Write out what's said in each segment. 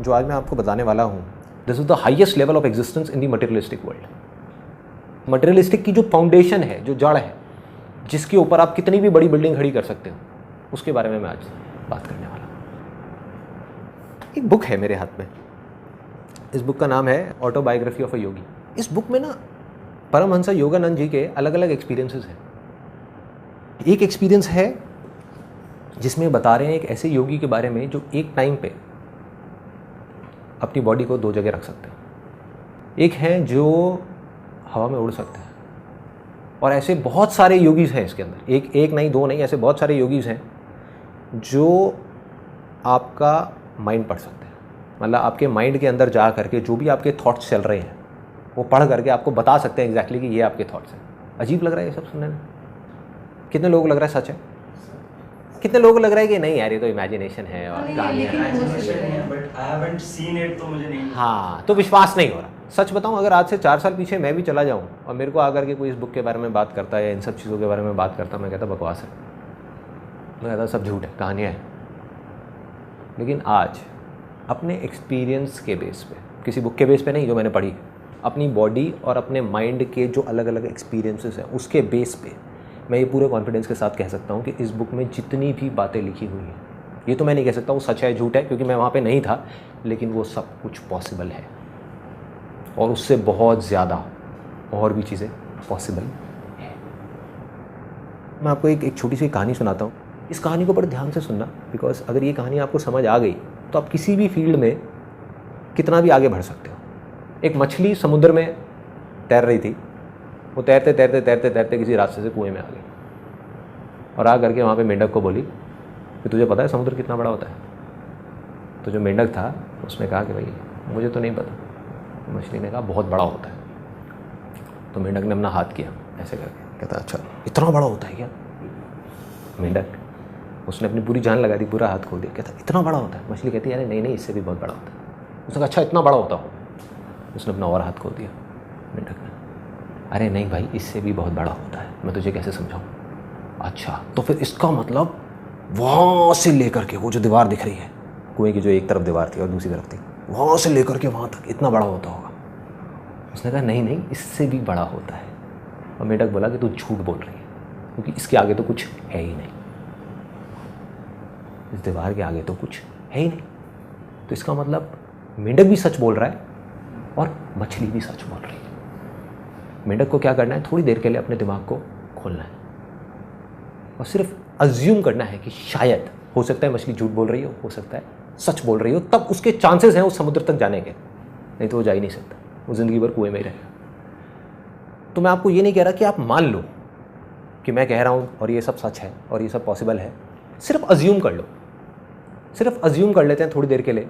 जो आज मैं आपको बताने वाला हूँ, this is the highest level of existence in the materialistic world. Materialistic की जो फाउंडेशन है, जो जड़ है, जिसके ऊपर आप कितनी भी बड़ी बिल्डिंग खड़ी कर सकते हो, उसके बारे में मैं आज बात करने वाला हूँ। एक बुक है मेरे हाथ में, इस बुक का नाम है ऑटोबायोग्राफी ऑफ अ योगी। इस बुक में ना परमहंस योगानंद जी के अलग अलग एक्सपीरियंसेस हैं। एक एक्सपीरियंस है जिसमें बता रहे हैं एक ऐसे योगी के बारे में जो एक टाइम पे अपनी बॉडी को दो जगह रख सकते हैं। एक है जो हवा में उड़ सकते हैं, और ऐसे बहुत सारे योगीज हैं इसके अंदर, एक नहीं दो नहीं, ऐसे बहुत सारे योगीज हैं जो आपका माइंड पढ़ सकते हैं। मतलब आपके माइंड के अंदर जा करके जो भी आपके थॉट्स चल रहे हैं वो पढ़ करके आपको बता सकते हैं एग्जैक्टली कि ये आपके थॉट्स हैं। अजीब लग रहा है ये सब सुनने में? कितने लोगों को लग रहा है सच है? कितने लोगों को लग रहा है कि नहीं यार ये तो इमेजिनेशन है और कहानी है? हाँ, तो विश्वास नहीं हो रहा। सच बताऊं, अगर आज से 4 साल पीछे मैं भी चला जाऊं और मेरे को आकर के कोई इस बुक के बारे में बात करता है या इन सब चीज़ों के बारे में बात करता, मैं कहता बकवास है, मैं कहता सब झूठ है, कहानियाँ हैं। लेकिन आज अपने एक्सपीरियंस के बेस पे, किसी बुक के बेस पे नहीं जो मैंने पढ़ी, अपनी बॉडी और अपने माइंड के जो अलग अलग एक्सपीरियंसेस हैं उसके बेस पे मैं ये पूरे कॉन्फिडेंस के साथ कह सकता हूँ कि इस बुक में जितनी भी बातें लिखी हुई हैं, ये तो मैं नहीं कह सकता वो सच है झूठ है क्योंकि मैं वहाँ पे नहीं था, लेकिन वो सब कुछ पॉसिबल है और उससे बहुत ज़्यादा और भी चीज़ें पॉसिबल है। मैं आपको एक छोटी सी कहानी सुनाता हूँ। इस कहानी को बड़े ध्यान से सुनना, बिकॉज अगर ये कहानी आपको समझ आ गई तो आप किसी भी फील्ड में कितना भी आगे बढ़ सकते हो। एक मछली समुद्र में तैर रही थी। वो तैरते तैरते तैरते तैरते किसी रास्ते से कुएं में आ गई और आ करके वहाँ पे मेंढक को बोली कि तुझे पता है समुद्र कितना बड़ा होता है? तो जो मेंढक था उसने कहा कि भाई मुझे तो नहीं पता। मछली ने कहा बहुत बड़ा होता है। तो मेंढक ने अपना हाथ किया ऐसे करके, कहता अच्छा इतना बड़ा होता है क्या? मेंढक उसने अपनी पूरी जान लगा दी, पूरा हाथ खोल दिया, कहता इतना बड़ा होता है? मछली कहती है अरे नहीं इससे भी बहुत बड़ा होता है। उसने कहा अच्छा इतना बड़ा होता हो? उसने अपना और हाथ खोल दिया मेंढक ने, अरे नहीं भाई इससे भी बहुत बड़ा होता है, मैं तुझे कैसे समझाऊं? अच्छा तो फिर इसका मतलब वहाँ से लेकर के वो जो दीवार दिख रही है, कुएं की जो एक तरफ दीवार थी और दूसरी तरफ थी, वहाँ से लेकर के वहाँ तक इतना बड़ा होता होगा? उसने कहा नहीं नहीं इससे भी बड़ा होता है। और मेंढक बोला कि तू झूठ बोल रही है क्योंकि इसके आगे तो कुछ है ही नहीं, इस दीवार के आगे तो कुछ है ही नहीं। तो इसका मतलब मेंढक भी सच बोल रहा है और मछली भी सच बोल रही है। मेंढक को क्या करना है, थोड़ी देर के लिए अपने दिमाग को खोलना है और सिर्फ अज्यूम करना है कि शायद हो सकता है मछली झूठ बोल रही हो सकता है सच बोल रही हो, तब उसके चांसेस हैं उस समुद्र तक जाने के, नहीं तो वो जा ही नहीं सकता, वो ज़िंदगी भर कुएं में ही रहेगा। तो मैं आपको ये नहीं कह रहा कि आप मान लो कि मैं कह रहा हूँ और ये सब सच है और ये सब पॉसिबल है, सिर्फ अज्यूम कर लो। सिर्फ अज्यूम कर लेते हैं थोड़ी देर के लिए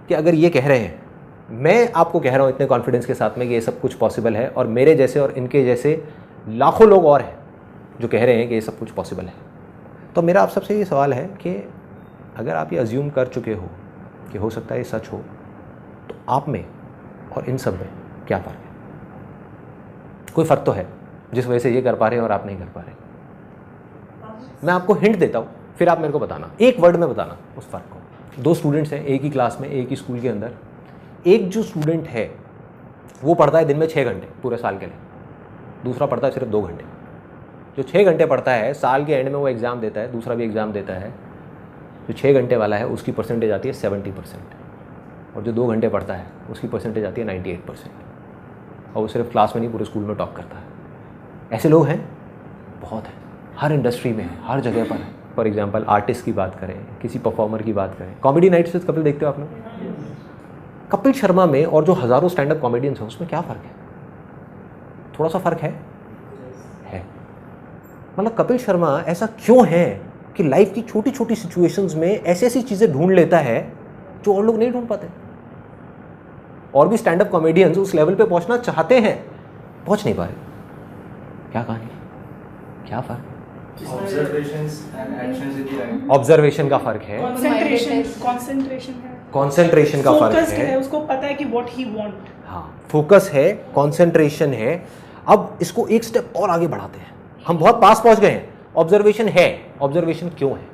कि अगर ये कह रहे हैं, मैं आपको कह रहा हूँ इतने कॉन्फिडेंस के साथ में कि ये सब कुछ पॉसिबल है और मेरे जैसे और इनके जैसे लाखों लोग और हैं जो कह रहे हैं कि ये सब कुछ पॉसिबल है। तो मेरा आप सबसे ये सवाल है कि अगर आप ये अज्यूम कर चुके हो कि हो सकता है ये सच हो, तो आप में और इन सब में क्या फ़र्क है? कोई फ़र्क तो है जिस वजह से ये कर पा रहे हैं और आप नहीं कर पा रहे। मैं आपको हिंट देता हूँ, फिर आप मेरे को बताना, एक वर्ड में बताना उस फ़र्क को। 2 स्टूडेंट्स हैं एक ही क्लास में, एक ही स्कूल के अंदर। एक जो स्टूडेंट है वो पढ़ता है दिन में 6 घंटे पूरे साल के लिए, दूसरा पढ़ता है सिर्फ 2 घंटे। जो 6 घंटे पढ़ता है साल के एंड में वो एग्ज़ाम देता है, दूसरा भी एग्ज़ाम देता है। जो 6 घंटे वाला है उसकी परसेंटेज आती है 70% और जो 2 घंटे पढ़ता है उसकी परसेंटेज आती है 98%। और वो सिर्फ क्लास में नहीं पूरे स्कूल में टॉप करता है। ऐसे लोग हैं, बहुत हैं, हर इंडस्ट्री में है, हर जगह पर है। फॉर एग्जाम्पल आर्टिस्ट की बात करें, किसी परफॉर्मर की बात करें, कॉमेडी नाइट्स विद कपिल देखते हो आप लोग? कपिल शर्मा में और जो हज़ारों स्टैंड अप कॉमेडियंस हैं उसमें क्या फ़र्क है? थोड़ा सा फ़र्क है। मतलब कपिल शर्मा ऐसा क्यों है कि लाइफ की छोटी छोटी सिचुएशंस में ऐसी ऐसी चीज़ें ढूंढ लेता है जो और लोग नहीं ढूंढ पाते। और भी स्टैंड अप कॉमेडियंस उस लेवल पे पहुंचना चाहते हैं, पहुंच नहीं पा रहे। क्या कहानी, क्या फ़र्क? ऑब्जर्वेशन का फ़र्क है, कॉन्सेंट्रेशन का फ़र्क है, उसको पता है कि व्हाट ही वांट। हाँ, फोकस है, कॉन्सेंट्रेशन है। अब इसको एक स्टेप और आगे बढ़ाते हैं, हम बहुत पास पहुंच गए हैं। ऑब्जर्वेशन है, ऑब्जर्वेशन क्यों है?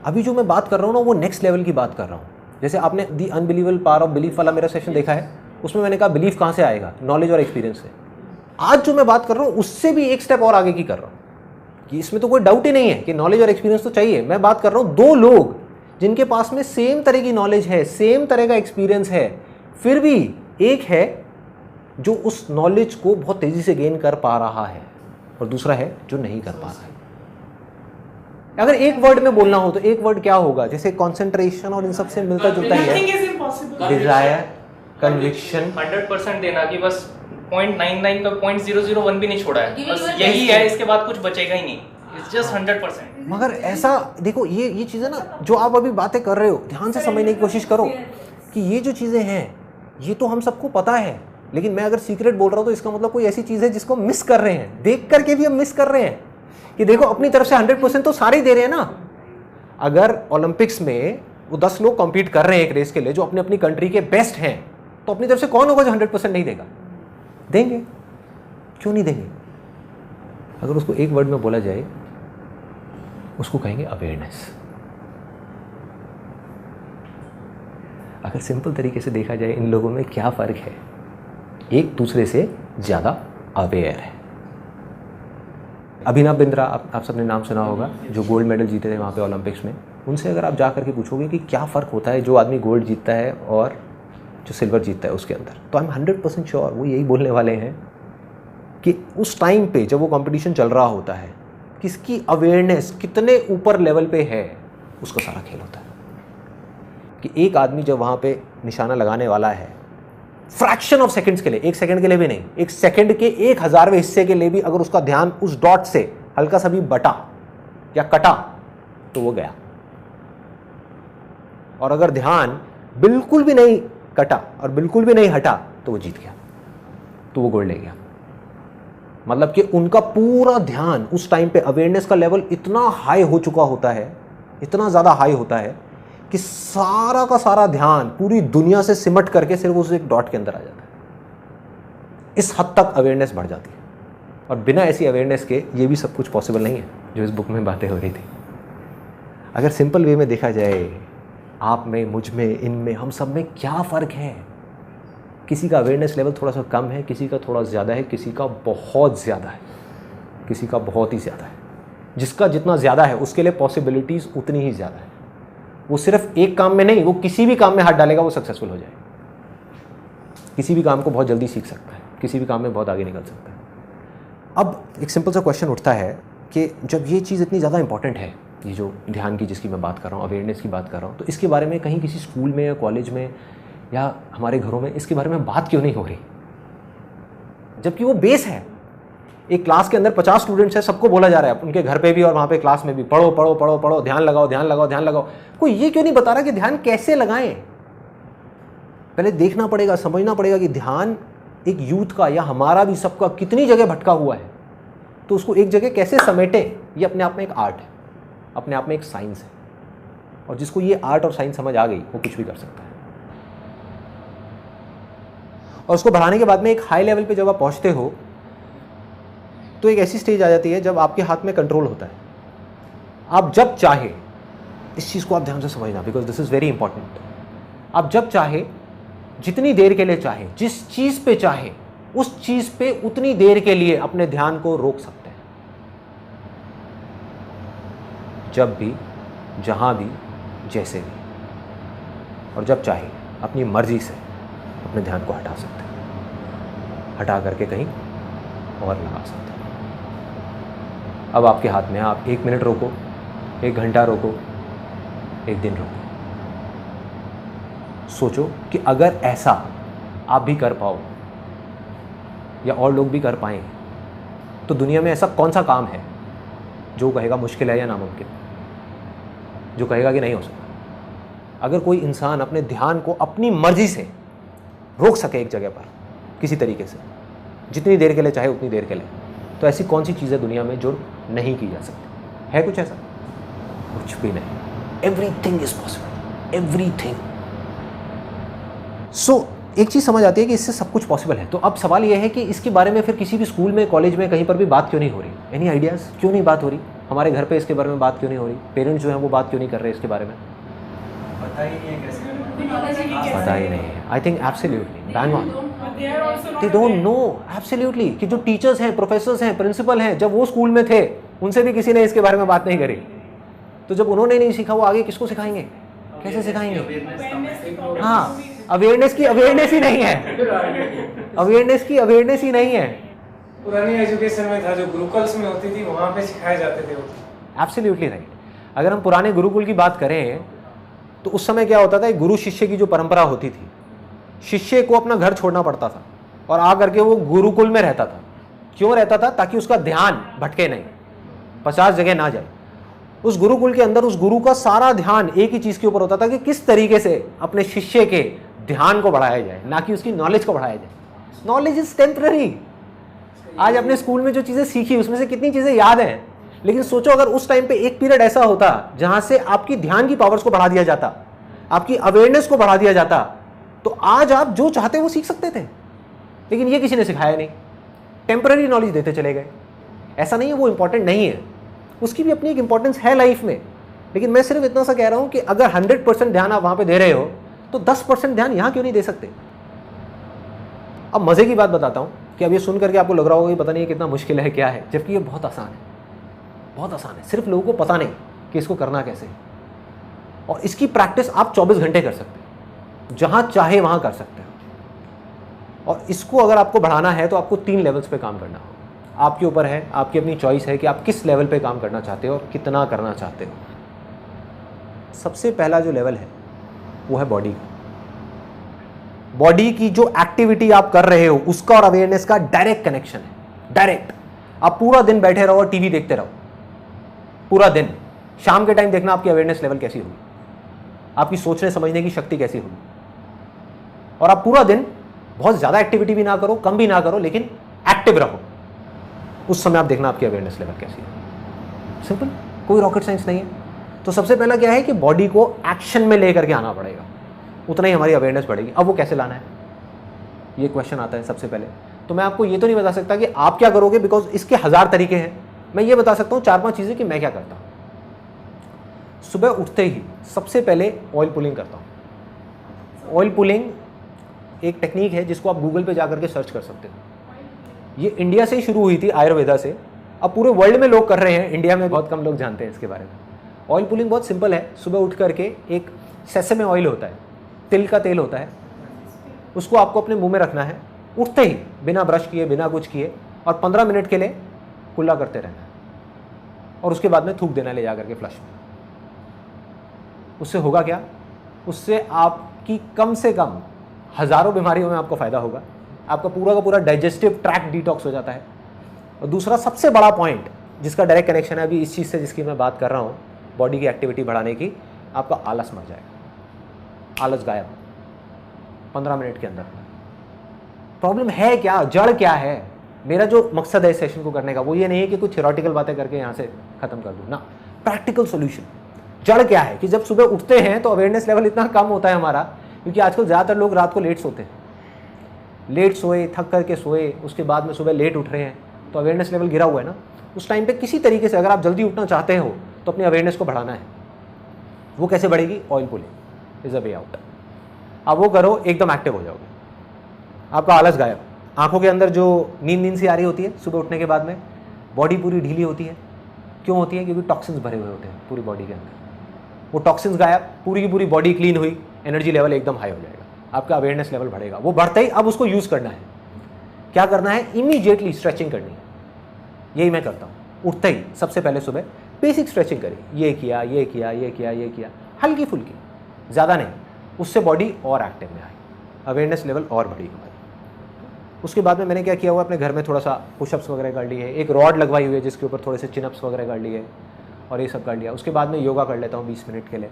अभी जो मैं बात कर रहा हूँ ना वो नेक्स्ट लेवल की बात कर रहा हूँ। जैसे आपने दी अनबिलीवेबल पावर ऑफ बिलीफ वाला मेरा सेशन देखा है, उसमें मैंने कहा बिलीफ कहाँ से आएगा, नॉलेज और एक्सपीरियंस से। आज जो मैं बात कर रहा हूँ उससे भी एक स्टेप और आगे की कर रहा हूँ कि इसमें तो कोई डाउट ही नहीं है कि नॉलेज और एक्सपीरियंस तो चाहिए। मैं बात कर रहा हूँ दो लोग जिनके पास में सेम तरह की नॉलेज है, सेम तरह का एक्सपीरियंस है, फिर भी एक है जो उस नॉलेज को बहुत तेजी से गेन कर पा रहा है और दूसरा है जो नहीं कर पा रहा है। अगर एक वर्ड में बोलना हो तो एक वर्ड क्या होगा? जैसे कॉन्सेंट्रेशन और इन सब से मिलता जुलता ही Nothing है, is impossible. Desire, conviction. 100% देना कि बस 0.99 का 0.001 भी नहीं छोड़ा है, बस यही है, इसके बाद कुछ बचेगा ही नहीं। It's just 100%। मगर ऐसा देखो, ये चीज़ें ना जो आप अभी बातें कर रहे हो, ध्यान से समझने की कोशिश करो कि ये जो चीज़ें हैं ये तो हम सबको पता है, लेकिन मैं अगर सीक्रेट बोल रहा हूँ तो इसका मतलब कोई ऐसी चीज़ है जिसको मिस कर रहे हैं, देख करके भी हम मिस कर रहे हैं कि देखो अपनी तरफ से 100% तो सारे ही दे रहे हैं ना। अगर ओलंपिक्स में वो 10 लोग कॉम्पीट कर रहे हैं एक रेस के लिए जो अपनी अपनी कंट्री के बेस्ट हैं, तो अपनी तरफ से कौन होगा जो 100% नहीं देगा? देंगे, क्यों नहीं देंगे? अगर उसको एक वर्ड में बोला जाए उसको कहेंगे अवेयरनेस। अगर सिंपल तरीके से देखा जाए इन लोगों में क्या फ़र्क है, एक दूसरे से ज़्यादा अवेयर है। अभिनव बिंद्रा, आप सबने नाम सुना होगा, जो गोल्ड मेडल जीते थे वहाँ पे ओलंपिक्स में। उनसे अगर आप जा करके पूछोगे कि क्या फ़र्क होता है जो आदमी गोल्ड जीतता है और जो सिल्वर जीतता है उसके अंदर, तो आई एम 100% श्योर वो यही बोलने वाले हैं कि उस टाइम पे जब वो कंपटीशन चल रहा होता है, किसकी अवेयरनेस कितने ऊपर लेवल पे है, उसका सारा खेल होता है। कि एक आदमी जब वहाँ पे निशाना लगाने वाला है, फ्रैक्शन ऑफ सेकंड्स के लिए, एक सेकंड के लिए भी नहीं, एक सेकंड के 1/1000वें हिस्से के लिए भी अगर उसका ध्यान उस डॉट से हल्का सा भी बटा या कटा तो वो गया, और अगर ध्यान बिल्कुल भी नहीं कटा और बिल्कुल भी नहीं हटा तो वो जीत गया, तो वो गोल्ड ले गया। मतलब कि उनका पूरा ध्यान उस टाइम पे, अवेयरनेस का लेवल इतना हाई हो चुका होता है, इतना ज़्यादा हाई होता है कि सारा का सारा ध्यान पूरी दुनिया से सिमट करके सिर्फ उस एक डॉट के अंदर आ जाता है। इस हद तक अवेयरनेस बढ़ जाती है, और बिना ऐसी अवेयरनेस के ये भी सब कुछ पॉसिबल नहीं है जो इस बुक में बातें हो रही थी। अगर सिंपल वे में देखा जाए, आप में, मुझ में, इनमें, हम सब में क्या फ़र्क है? किसी का अवेयरनेस लेवल थोड़ा सा कम है, किसी का थोड़ा ज़्यादा है, किसी का बहुत ज़्यादा है, किसी का बहुत ही ज़्यादा है। जिसका जितना ज़्यादा है उसके लिए पॉसिबिलिटीज़ उतनी ही ज़्यादा है। वो सिर्फ एक काम में नहीं, वो किसी भी काम में हाथ डालेगा वो सक्सेसफुल हो जाएगा। किसी भी काम को बहुत जल्दी सीख सकता है, किसी भी काम में बहुत आगे निकल सकता है। अब एक सिंपल सा क्वेश्चन उठता है कि जब ये चीज़ इतनी ज़्यादा इंपॉर्टेंट है, ये जो ध्यान की जिसकी मैं बात कर रहा हूँ, अवेयरनेस की बात कर रहा हूँ, तो इसके बारे में कहीं किसी स्कूल में या कॉलेज में या हमारे घरों में इसके बारे में बात क्यों नहीं हो रही? जबकि वो बेस है। एक क्लास के अंदर 50 स्टूडेंट्स हैं, सबको बोला जा रहा है, उनके घर पे भी और वहाँ पे क्लास में भी, पढ़ो पढ़ो पढ़ो पढ़ो, ध्यान लगाओ ध्यान लगाओ ध्यान लगाओ। कोई ये क्यों नहीं बता रहा कि ध्यान कैसे लगाएं? पहले देखना पड़ेगा, समझना पड़ेगा कि ध्यान एक यूथ का या हमारा भी सबका कितनी जगह भटका हुआ है, तो उसको एक जगह कैसे समेटे, ये अपने आप में एक आर्ट है, अपने आप में एक साइंस है। और जिसको ये आर्ट और साइंस समझ आ गई वो कुछ भी कर सकता है। और उसको बढ़ाने के बाद में एक हाई लेवल पे जब आप पहुंचते हो तो एक ऐसी स्टेज आ जाती है जब आपके हाथ में कंट्रोल होता है। आप जब चाहे, इस चीज़ को आप ध्यान से समझना, because this is very important. आप जब चाहे, जितनी देर के लिए चाहे, जिस चीज़ पे चाहे, उस चीज़ पे उतनी देर के लिए अपने ध्यान को रोक सकते हैं। जब भी, जहाँ भी, जैसे भी। और जब चाहे अपनी मर्जी से अपने ध्यान को हटा सकते हैं, हटा करके कहीं और लगा सकते हैं। अब आपके हाथ में है, आप 1 मिनट रोको, 1 घंटा रोको, 1 दिन रोको। सोचो कि अगर ऐसा आप भी कर पाओ या और लोग भी कर पाएं, तो दुनिया में ऐसा कौन सा काम है जो कहेगा मुश्किल है या नामुमकिन, जो कहेगा कि नहीं हो सकता। अगर कोई इंसान अपने ध्यान को अपनी मर्जी से रोक सके एक जगह पर किसी तरीके से, जितनी देर के लिए चाहे उतनी देर के लिए, तो ऐसी कौन सी चीज़ है दुनिया में जो नहीं की जा सकती? है कुछ ऐसा? कुछ भी नहीं। Everything is possible, everything. So एक चीज़ समझ आती है कि इससे सब कुछ पॉसिबल है। तो अब सवाल यह है कि इसके बारे में फिर किसी भी स्कूल में, कॉलेज में, कहीं पर भी बात क्यों नहीं हो रही? Any ideas? क्यों नहीं बात हो रही? हमारे घर पे इसके बारे में बात क्यों नहीं हो रही? पेरेंट्स जो हैं वो बात क्यों नहीं कर रहे इसके बारे में? पता ही नहीं है कैसे करना है। पता ही नहीं है। I think absolutely bang on, But they are also not they don't aware. No absolutely कि जो टीचर्स हैं, प्रोफेसर्स हैं, प्रिंसिपल हैं, जब वो स्कूल में थे उनसे भी किसी ने इसके बारे में बात नहीं करी। तो जब उन्होंने नहीं सीखा, वो आगे किसको सिखाएंगे, कैसे सिखाएंगे? Awareness की problem हाँ, भी है. अवेयरनेस की अवेयरनेस ही नहीं है, अवेयरनेस की अवेयरनेस ही नहीं है। पुरानी एजुकेशन में था जो गुरुकुल्स में होती थी, वहाँ पे सिखाए जाते थे वो। Absolutely right. अगर हम पुराने गुरुकुल की बात करें तो उस समय क्या होता था, एक गुरु शिष्य की जो परंपरा होती थी, शिष्य को अपना घर छोड़ना पड़ता था और आ करके वो गुरुकुल में रहता था। क्यों रहता था? ताकि उसका ध्यान भटके नहीं, 50 जगह ना जाए। उस गुरुकुल के अंदर उस गुरु का सारा ध्यान एक ही चीज के ऊपर होता था कि किस तरीके से अपने शिष्य के ध्यान को बढ़ाया जाए, ना कि उसकी नॉलेज को बढ़ाया जाए। Knowledge is temporary. आज अपने स्कूल में जो चीजें सीखी उसमें से कितनी चीजें याद हैं, लेकिन सोचो अगर उस टाइम पे एक पीरियड ऐसा होता जहां से आपकी ध्यान की पावर्स को बढ़ा दिया जाता, आपकी अवेयरनेस को बढ़ा दिया जाता, तो आज आप जो चाहते वो सीख सकते थे। लेकिन ये किसी ने सिखाया नहीं, टेम्पररी नॉलेज देते चले गए। ऐसा नहीं है वो इंपॉर्टेंट नहीं है, उसकी भी अपनी एक इंपॉर्टेंस है लाइफ में। लेकिन मैं सिर्फ इतना सा कह रहा हूं कि अगर 100% ध्यान आप वहां पे दे रहे हो तो 10% ध्यान यहां क्यों नहीं दे सकते? अब मजे की बात बताता हूं कि अब ये सुन करके आपको लग रहा होगा कि पता नहीं कितना मुश्किल है, क्या है, जबकि ये बहुत आसान है, बहुत आसान है। सिर्फ लोगों को पता नहीं कि इसको करना कैसे है। और इसकी प्रैक्टिस आप 24 घंटे कर सकते हैं, जहां चाहे वहां कर सकते हैं। और इसको अगर आपको बढ़ाना है तो आपको 3 लेवल्स पे काम करना होगा। आपके ऊपर है, आपकी अपनी चॉइस है कि आप किस लेवल पे काम करना चाहते हो और कितना करना चाहते हो। सबसे पहला जो लेवल है वो है बॉडी का। बॉडी की जो एक्टिविटी आप कर रहे हो उसका और अवेयरनेस का डायरेक्ट कनेक्शन है, डायरेक्ट। आप पूरा दिन बैठे रहो और टीवी देखते रहो, पूरा दिन, शाम के टाइम देखना आपकी अवेयरनेस लेवल कैसी होगी, आपकी सोचने समझने की शक्ति कैसी होगी। और आप पूरा दिन बहुत ज्यादा एक्टिविटी भी ना करो, कम भी ना करो, लेकिन एक्टिव रहो। उस समय आप देखना आपकी अवेयरनेस लेवल कैसी है। सिंपल, कोई रॉकेट साइंस नहीं है। तो सबसे पहला क्या है कि बॉडी को एक्शन में लेकर के आना पड़ेगा, उतना ही हमारी अवेयरनेस बढ़ेगी। अब वो कैसे लाना है, ये क्वेश्चन आता है सबसे पहले। तो मैं आपको ये तो नहीं बता सकता कि आप क्या करोगे, बिकॉज इसके 1000 तरीके हैं। मैं ये बता सकता हूँ 4-5 चीजें कि मैं क्या करता हूँ। सुबह उठते ही सबसे पहले ऑयल पुलिंग करता हूँ। ऑयल पुलिंग एक टेक्निक है जिसको आप गूगल पे जाकर के सर्च कर सकते हो। ये इंडिया से ही शुरू हुई थी, आयुर्वेदा से। अब पूरे वर्ल्ड में लोग कर रहे हैं, इंडिया में बहुत कम लोग जानते हैं इसके बारे में। ऑयल पुलिंग बहुत सिंपल है। सुबह उठ करके एक सेसमे ऑयल होता है, तिल का तेल होता है, उसको आपको अपने मुंह में रखना है उठते ही, बिना ब्रश किए, बिना कुछ किए, और 15 मिनट के लिए कुल्ला करते रहना है। और उसके बाद में थूक देना ले जा करके फ्लश में। उससे होगा क्या? उससे आपकी कम से कम हजारों बीमारियों में आपको फायदा होगा। आपका पूरा का पूरा डाइजेस्टिव ट्रैक्ट डिटॉक्स हो जाता है। और दूसरा सबसे बड़ा पॉइंट जिसका डायरेक्ट कनेक्शन है अभी इस चीज़ से जिसकी मैं बात कर रहा हूँ, बॉडी की एक्टिविटी बढ़ाने की, आपका आलस मर जाएगा। आलस गायब 15 मिनट के अंदर। प्रॉब्लम है क्या, जड़ क्या है? मेरा जो मकसद है इस सेशन को करने का वो ये नहीं है कि कुछ थ्योरेटिकल बातें करके यहाँ से खत्म कर दूँ ना, प्रैक्टिकल सोल्यूशन। जड़ क्या है कि जब सुबह उठते हैं तो अवेयरनेस लेवल इतना कम होता है हमारा, क्योंकि आजकल ज़्यादातर लोग रात को लेट सोते हैं, लेट सोए, थक करके सोए, उसके बाद में सुबह लेट उठ रहे हैं, तो अवेयरनेस लेवल गिरा हुआ है ना। उस टाइम पे किसी तरीके से अगर आप जल्दी उठना चाहते हो तो अपनी अवेयरनेस को बढ़ाना है। वो कैसे बढ़ेगी? Oil pulling is a way out. आप वो करो, एकदम एक्टिव हो जाओगे, आपका आलस गायब। आंखों के अंदर जो नींद सी आ रही होती है सुबह उठने के बाद में, बॉडी पूरी ढीली होती है। क्यों होती है? क्योंकि टॉक्सिन्स भरे हुए होते हैं पूरी बॉडी के अंदर। वो टॉक्सिन्स गायब, पूरी की पूरी बॉडी क्लीन हुई, एनर्जी लेवल एकदम हाई हो जाएगा, आपका अवेयरनेस लेवल बढ़ेगा। वो बढ़ते ही अब उसको यूज़ करना है। क्या करना है? इमीडिएटली स्ट्रेचिंग करनी है। यही मैं करता हूँ। उठते ही सबसे पहले सुबह बेसिक स्ट्रेचिंग करी, ये किया, ये किया, ये किया, ये किया, हल्की फुल्की, ज़्यादा नहीं। उससे बॉडी और एक्टिव में आई, अवेयरनेस लेवल और बढ़ी हमारी। उसके बाद में मैंने क्या किया हुआ, अपने घर में थोड़ा सा पुशअप्स वगैरह कर लिए, एक रॉड लगवाई हुई है जिसके ऊपर थोड़े से चिनअप्स वगैरह कर लिए और ये सब कर लिया। उसके बाद में योगा कर लेता हूँ 20 मिनट के लिए,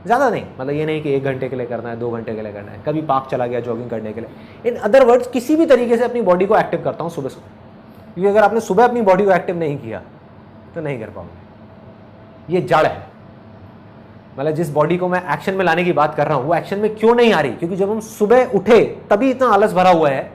ज़्यादा नहीं, मतलब ये नहीं कि 1 घंटे के लिए करना है, 2 घंटे के लिए करना है। कभी पार्क चला गया जॉगिंग करने के लिए। इन अदर वर्ड्स, किसी भी तरीके से अपनी बॉडी को एक्टिव करता हूँ सुबह सुबह, क्योंकि अगर आपने सुबह अपनी बॉडी को एक्टिव नहीं किया तो नहीं कर पाओगे। ये जड़ है। मतलब जिस बॉडी को मैं एक्शन में लाने की बात कर रहा हूँ वो एक्शन में क्यों नहीं आ रही? क्योंकि जब हम सुबह उठे तभी इतना आलस भरा हुआ है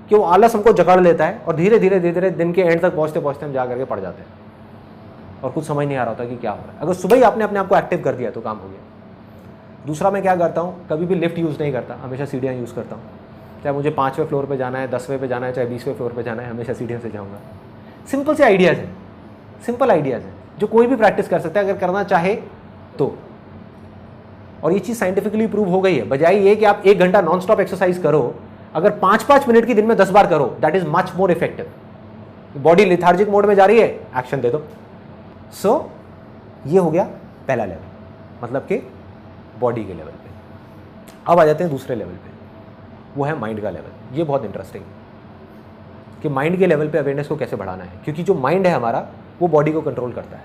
कि वो आलस हमको जकड़ लेता है और धीरे धीरे धीरे धीरे दिन के एंड तक पहुँचते पहुँचते हम जा करके पड़ जाते हैं और कुछ समझ नहीं आ रहा होता कि क्या हो रहा है। अगर सुबह ही आपने अपने आप को एक्टिव कर दिया तो काम हो गया। दूसरा मैं क्या करता हूँ, कभी भी लिफ्ट यूज़ नहीं करता, हमेशा सीढ़ियाँ यूज़ करता हूँ। चाहे मुझे 5वें फ्लोर पे जाना है, 10वें पे जाना है, चाहे 20वें फ्लोर पे जाना है, हमेशा सीढ़ियों से जाऊँगा। सिंपल से आइडियाज़ हैं, सिंपल आइडियाज़ हैं जो कोई भी प्रैक्टिस कर सकता है अगर करना चाहे तो। और ये चीज़ साइंटिफिकली प्रूव हो गई है। बजाय ये कि आप 1 घंटा नॉन स्टॉप एक्सरसाइज करो, अगर 5-5 मिनट की दिन में 10 बार करो, that is much more effective. Body lethargic mode में जा रही है, एक्शन दे दो। सो ये हो गया पहला लेवल, मतलब कि बॉडी के लेवल पे। अब आ जाते हैं दूसरे लेवल पे, वो है माइंड का लेवल। ये बहुत इंटरेस्टिंग है कि माइंड के लेवल पे अवेयरनेस को कैसे बढ़ाना है, क्योंकि जो माइंड है हमारा वो बॉडी को कंट्रोल करता है।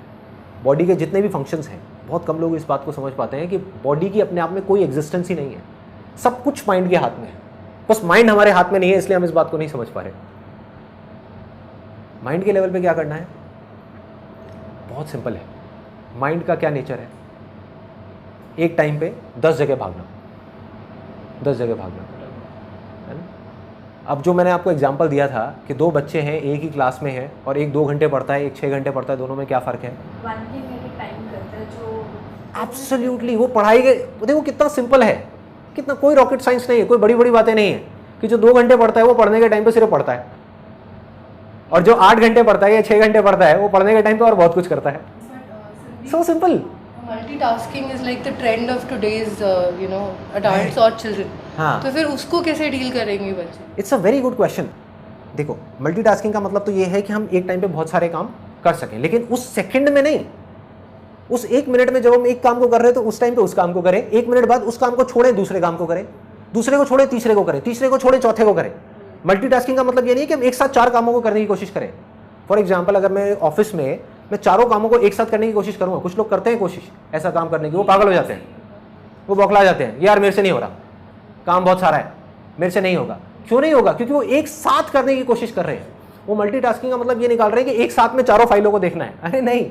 बॉडी के जितने भी फंक्शंस हैं, बहुत कम लोग इस बात को समझ पाते हैं कि बॉडी की अपने आप में कोई एग्जिस्टेंस ही नहीं है, सब कुछ माइंड के हाथ में है। बस माइंड हमारे हाथ में नहीं है, इसलिए हम इस बात को नहीं समझ पा रहे। माइंड के लेवल पे क्या करना है, बहुत सिंपल है। माइंड का क्या नेचर है, एक टाइम पे 10 जगह भागना, 10 जगह भागना, है ना। अब जो मैंने आपको एग्जांपल दिया था कि 2 बच्चे हैं, एक ही क्लास में है और एक 2 घंटे पढ़ता है, एक 6 घंटे पढ़ता है, दोनों में क्या फ़र्क है? एब्सोल्युटली। वो पढ़ाई के देखो कितना सिंपल है, कितना, कोई रॉकेट साइंस नहीं है, कोई बड़ी बड़ी बातें नहीं है कि जो 2 घंटे पढ़ता है वो पढ़ने के टाइम पे सिर्फ पढ़ता है, और जो 8 घंटे पढ़ता है या 6 घंटे पढ़ता है वो पढ़ने के टाइम पे और बहुत कुछ करता है। So simple. Multitasking is like the trend of today's adults और चिल्ड्रन। हाँ, तो फिर उसको कैसे डील करेंगे बच्चे? It's a very good question. देखो, मल्टीटास्किंग का मतलब तो ये है कि हम एक टाइम पे बहुत सारे काम कर सकें, लेकिन उस सेकंड में नहीं, उस 1 मिनट में जब हम एक काम को कर रहे हैं तो उस टाइम पे उस काम को करें, 1 मिनट बाद उस काम को छोड़े दूसरे काम को करें, दूसरे को छोड़े तीसरे को करें, तीसरे को छोड़े चौथे को करें। मल्टीटास्किंग का मतलब ये नहीं कि हम एक साथ 4 कामों को करने की कोशिश करें। फॉर एग्जाम्पल, अगर मैं ऑफिस में मैं 4 कामों को एक साथ करने की कोशिश करूँगा, कुछ लोग करते हैं कोशिश ऐसा काम करने की, वो पागल हो जाते हैं, वो बौखला जाते हैं, यार मेरे से नहीं हो रहा, काम बहुत सारा है, मेरे से नहीं होगा। क्यों नहीं होगा? क्योंकि वो एक साथ करने की कोशिश कर रहे हैं। वो मल्टीटास्किंग का मतलब ये निकाल रहे हैं कि एक साथ में 4 फाइलों को देखना है। अरे नहीं,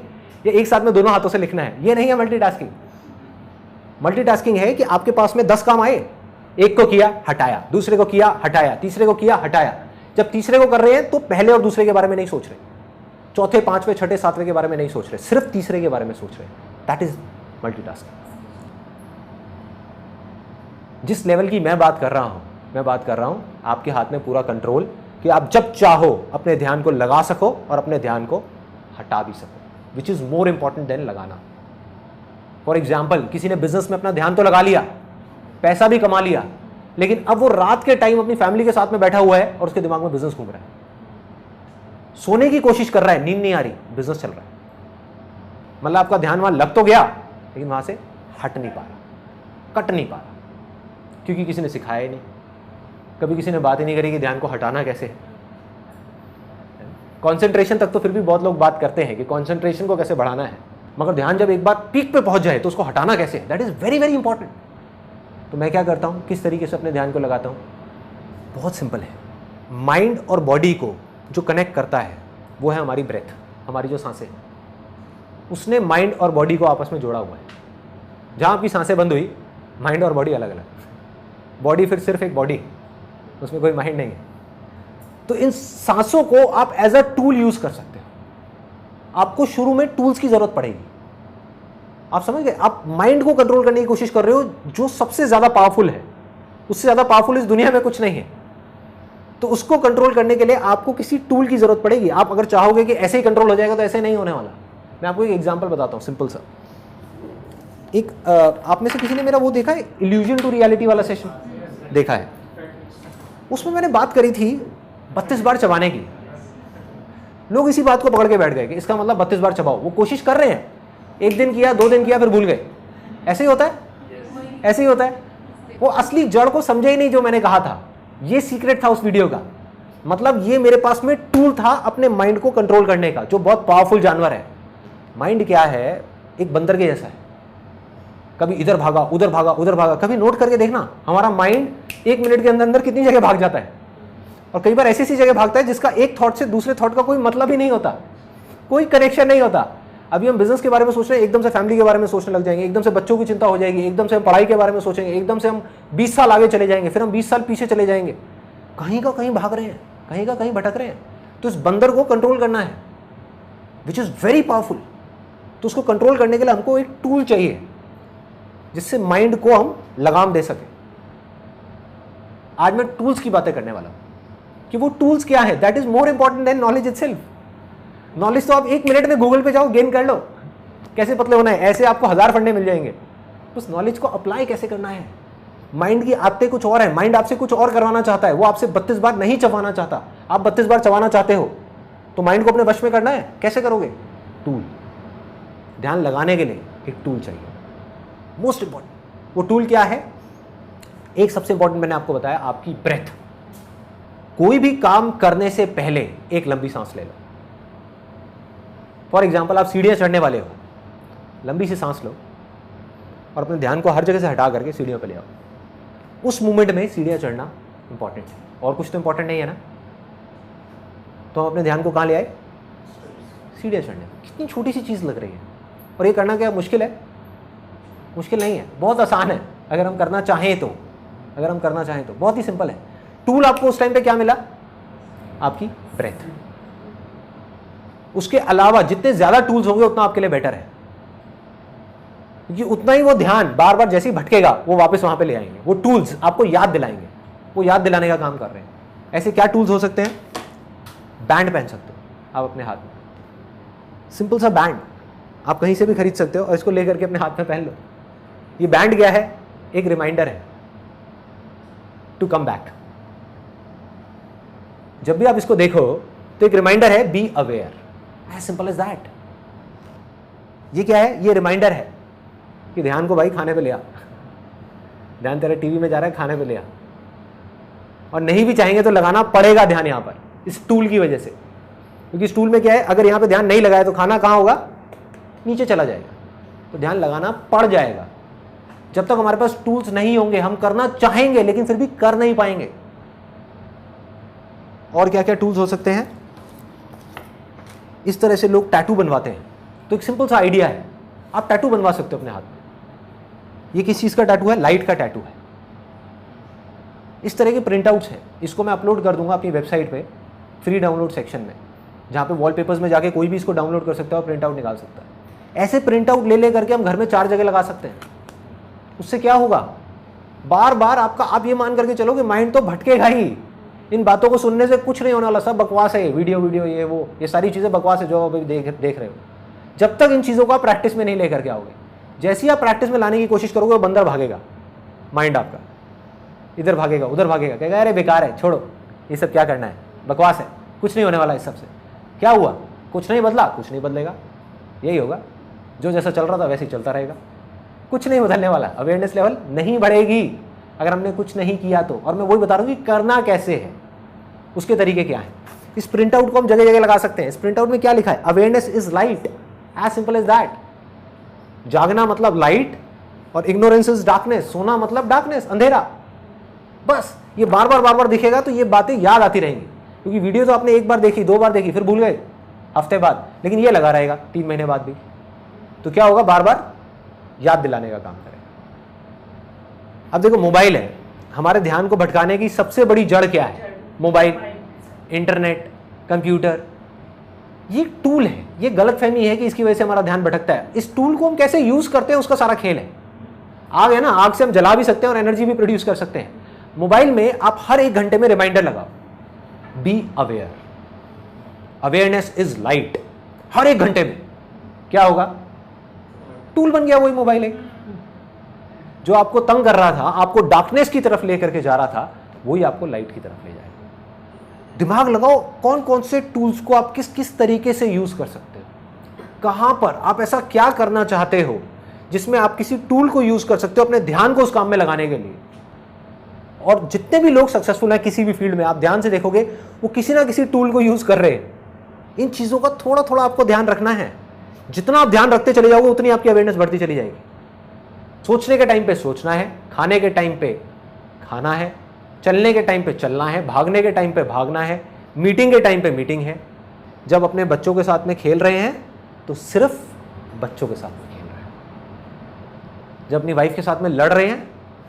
ये एक साथ में दोनों हाथों से लिखना है, ये नहीं है मल्टीटास्किंग। मल्टीटास्किंग है कि आपके पास में 10 काम आए, एक को किया हटाया, दूसरे को किया हटाया, तीसरे को किया हटाया। जब तीसरे को कर रहे हैं तो पहले और दूसरे के बारे में नहीं सोच रहे, चौथे, 5वें, 6ठे, 7वें के बारे में नहीं सोच रहे, सिर्फ तीसरे के बारे में सोच रहे। That is multitasking. जिस लेवल की मैं बात कर रहा हूं आपके हाथ में पूरा कंट्रोल, कि आप जब चाहो अपने ध्यान को लगा सको और अपने ध्यान को हटा भी सको, which is more important than लगाना। फॉर एग्जाम्पल, किसी ने बिजनेस में अपना ध्यान तो लगा लिया, पैसा भी कमा लिया, लेकिन अब वो रात के टाइम अपनी फैमिली के साथ में बैठा हुआ है और उसके दिमाग में बिजनेस घूम रहा है, सोने की कोशिश कर रहा है, नींद नहीं आ रही, बिजनेस चल रहा है। मतलब आपका ध्यान वहां लग तो गया, लेकिन वहां से हट नहीं पा रहा, कट नहीं पा रहा, क्योंकि किसी ने सिखाया ही नहीं, कभी किसी ने बात ही नहीं करी कि ध्यान को हटाना कैसे है। कंसंट्रेशन तक तो फिर भी बहुत लोग बात करते हैं कि कंसंट्रेशन को कैसे बढ़ाना है, मगर ध्यान जब एक बार पीक पे पहुंच जाए तो उसको हटाना कैसे है, that is very very important. तो मैं क्या करता हूं, किस तरीके से अपने ध्यान को लगाता हूं? बहुत सिंपल है। माइंड और बॉडी को जो कनेक्ट करता है वो है हमारी ब्रेथ, हमारी जो सांसें, उसने माइंड और बॉडी को आपस में जोड़ा हुआ है। जहां आपकी सांसें बंद हुई, माइंड और बॉडी अलग अलग, बॉडी फिर सिर्फ एक बॉडी, उसमें कोई माइंड नहीं है। तो इन सांसों को आप एज अ टूल यूज कर सकते हो। आपको शुरू में टूल्स की जरूरत पड़ेगी, आप समझ गए? आप माइंड को कंट्रोल करने की कोशिश कर रहे हो, जो सबसे ज्यादा पावरफुल है, उससे ज्यादा पावरफुल इस दुनिया में कुछ नहीं है। तो उसको कंट्रोल करने के लिए आपको किसी टूल की जरूरत पड़ेगी। आप अगर चाहोगे कि ऐसे ही कंट्रोल हो जाएगा, तो ऐसे नहीं होने वाला। मैं आपको एक एग्जांपल बताता हूं, सिंपल सा। एक आप में से किसी ने मेरा वो देखा है, इल्यूजन टू रियलिटी वाला सेशन देखा है? उसमें मैंने बात करी थी 32 बार चबाने की। लोग इसी बात को पकड़ के बैठ गए कि इसका मतलब 32 बार चबाओ। वो कोशिश कर रहे हैं, 1 दिन किया, 2 दिन किया, फिर भूल गए। ऐसे ही होता है, ऐसे ही होता है। वो असली जड़ को समझे ही नहीं जो मैंने कहा था। ये सीक्रेट था उस वीडियो का। मतलब ये मेरे पास में टूल था अपने माइंड को कंट्रोल करने का, जो बहुत पावरफुल जानवर है। माइंड क्या है? एक बंदर के जैसा है, कभी इधर भागा, उधर भागा, उधर भागा। कभी नोट करके देखना, हमारा माइंड 1 मिनट के अंदर अंदर कितनी जगह भाग जाता है, और कई बार ऐसी ऐसी जगह भागता है जिसका एक थॉट से दूसरे थॉट का कोई मतलब ही नहीं होता, कोई कनेक्शन नहीं होता। अभी हम बिजनेस के बारे में सोच रहे हैं, एकदम से फैमिली के बारे में सोचने लग जाएंगे, एकदम से बच्चों की चिंता हो जाएगी, एकदम से हम पढ़ाई के बारे में सोचेंगे, एकदम से हम 20 साल आगे चले जाएंगे, फिर हम 20 साल पीछे चले जाएंगे। कहीं का कहीं भाग रहे हैं, कहीं का कहीं भटक रहे हैं। तो इस बंदर को कंट्रोल करना है, विच इज वेरी पावरफुल। तो उसको कंट्रोल करने के लिए हमको एक टूल चाहिए। जिससे माइंड को हम लगाम दे सकें। आज मैं टूल्स की बातें करने वाला हूं कि वो टूल्स क्या है, that is more important than knowledge itself. Knowledge तो आप 1 मिनट में गूगल पे जाओ गेन कर लो, कैसे पतले होना है, ऐसे आपको 1000 फंडे मिल जाएंगे। उस नॉलेज को अप्लाई कैसे करना है। माइंड की आदतें कुछ और है, माइंड आपसे कुछ और करवाना चाहता है, वो आपसे 32 बार नहीं चबाना चाहता। आप 32 बार चबाना चाहते हो तो माइंड को अपने वश में करना है, कैसे करोगे? टूल, ध्यान लगाने के लिए एक टूल चाहिए, मोस्ट इंपॉर्टेंट। वो टूल क्या है? एक सबसे इंपॉर्टेंट मैंने आपको बताया, आपकी ब्रेथ। कोई भी काम करने से पहले एक लंबी सांस ले लो। फॉर एग्जाम्पल, आप सीढ़ियां चढ़ने वाले हो, लंबी सी सांस लो और अपने ध्यान को हर जगह से हटा करके सीढ़ियों पर ले आओ। उस मोमेंट में सीढ़ियां चढ़ना इंपॉर्टेंट है, और कुछ तो इंपॉर्टेंट नहीं है ना। तो हम अपने ध्यान को कहाँ ले आए? सीढ़ियां चढ़ने। कितनी छोटी सी चीज़ लग रही है, और ये करना क्या मुश्किल है? मुश्किल नहीं है, बहुत आसान है अगर हम करना चाहें तो। अगर हम करना चाहें तो बहुत ही सिंपल है। टूल आपको उस टाइम पे क्या मिला? आपकी ब्रेथ। उसके अलावा जितने ज्यादा टूल्स होंगे उतना आपके लिए बेटर है, क्योंकि उतना ही वो ध्यान बार बार जैसे ही भटकेगा वो वापस वहां पे ले आएंगे। वो टूल्स आपको याद दिलाएंगे, वो याद दिलाने का काम कर रहे हैं। ऐसे क्या टूल्स हो सकते हैं? बैंड पहन सकते हो आप अपने हाथ में, सिंपल सा बैंड आप कहीं से भी खरीद सकते हो और इसको लेकर के अपने हाथ में पहन लो। ये बैंड क्या है? एक रिमाइंडर है टू कम बैक। जब भी आप इसको देखो तो एक रिमाइंडर है, be aware, as simple as that. ये क्या है? ये रिमाइंडर है कि ध्यान को भाई खाने पे ले आ, ध्यान तेरा टीवी में जा रहा है, खाने पे ले आ। और नहीं भी चाहेंगे तो लगाना पड़ेगा ध्यान यहां पर, इस टूल की वजह से, क्योंकि इस टूल में क्या है, अगर यहां पे ध्यान नहीं लगाया तो खाना कहां होगा? नीचे चला जाएगा। तो ध्यान लगाना पड़ जाएगा। जब तक हमारे पास टूल्स नहीं होंगे, हम करना चाहेंगे लेकिन फिर भी कर नहीं पाएंगे। और क्या क्या टूल्स हो सकते हैं? इस तरह से लोग टैटू बनवाते हैं, तो एक सिंपल सा आइडिया है, आप टैटू बनवा सकते हो अपने हाथ में। ये किस चीज का टैटू है? लाइट का टैटू है। इस तरह के प्रिंट आउट्स हैं, इसको मैं अपलोड कर दूंगा अपनी वेबसाइट पे फ्री डाउनलोड सेक्शन में, जहां पे वॉलपेपर्स में जाके कोई भी इसको डाउनलोड कर सकता है और प्रिंट आउट निकाल सकता है। ऐसे प्रिंट आउट ले करके हम घर में 4 जगह लगा सकते हैं। उससे क्या होगा? बार बार आपका, आप ये मान करके चलो कि माइंड तो भटकेगा ही। इन बातों को सुनने से कुछ नहीं होने वाला, सब बकवास है, वीडियो ये वो, ये सारी चीजें बकवास है जो आप देख रहे हो। जब तक इन चीजों को आप प्रैक्टिस में नहीं लेकर के आओगे, जैसे ही आप प्रैक्टिस में लाने की कोशिश करोगे, वो बंदर भागेगा, माइंड आपका इधर भागेगा उधर भागेगा, कहेगा अरे बेकार है, छोड़ो ये सब क्या करना है, बकवास है, कुछ नहीं होने वाला इस सबसे। क्या हुआ? कुछ नहीं बदला, कुछ नहीं बदलेगा, यही होगा, जो जैसा चल रहा था वैसे ही चलता रहेगा, कुछ नहीं बदलने वाला। अवेयरनेस लेवल नहीं बढ़ेगी अगर हमने कुछ नहीं किया तो। और मैं वही बता रहा हूँ कि करना कैसे है, उसके तरीके क्या है। इस प्रिंट आउट को हम जगह जगह लगा सकते हैं। इस प्रिंट आउट में क्या लिखा है? Awareness is light, as simple as that. जागना मतलब लाइट और इग्नोरेंस इज डार्कनेस, सोना मतलब डार्कनेस, अंधेरा। बस ये बार बार दिखेगा तो ये बातें याद आती रहेंगी, क्योंकि वीडियो तो आपने 1 बार देखी, 2 बार देखी, फिर भूल गए हफ्ते बाद, लेकिन ये लगा रहेगा 3 महीने बाद भी। तो क्या होगा? बार बार याद दिलाने का काम करेगा। अब देखो, मोबाइल है, हमारे ध्यान को भटकाने की सबसे बड़ी जड़ क्या है? Mobile, internet, computer. ये टूल है। ये गलतफहमी है कि इसकी वजह से हमारा ध्यान भटकता है। इस टूल को हम कैसे यूज करते हैं उसका सारा खेल है। आग है ना, आग से हम जला भी सकते हैं और एनर्जी भी प्रोड्यूस कर सकते हैं। मोबाइल में आप हर 1 घंटे में रिमाइंडर लगाओ, be aware, awareness is light. हर 1 घंटे में क्या होगा? टूल बन गया वही मोबाइल। एक जो आपको तंग कर रहा था, आपको डार्कनेस की तरफ लेकर के जा रहा था, वही आपको लाइट की तरफ ले जाएगा। दिमाग लगाओ, कौन कौन से टूल्स को आप किस किस तरीके से यूज कर सकते हो, कहां पर आप ऐसा क्या करना चाहते हो जिसमें आप किसी टूल को यूज कर सकते हो अपने ध्यान को उस काम में लगाने के लिए। और जितने भी लोग सक्सेसफुल हैं किसी भी फील्ड में, आप ध्यान से देखोगे वो किसी ना किसी टूल को यूज कर रहे हैं। इन चीजों का थोड़ा थोड़ा आपको ध्यान रखना है। जितना आप ध्यान रखते चले जाओगे उतनी आपकी अवेयरनेस बढ़ती चली जाएगी। सोचने के टाइम पे सोचना है, खाने के टाइम पे खाना है, चलने के टाइम पे चलना है, भागने के टाइम पे भागना है, मीटिंग के टाइम पे मीटिंग है। जब अपने बच्चों के साथ में खेल रहे हैं तो सिर्फ बच्चों के साथ में खेल रहे हैं। जब अपनी वाइफ के साथ में लड़ रहे हैं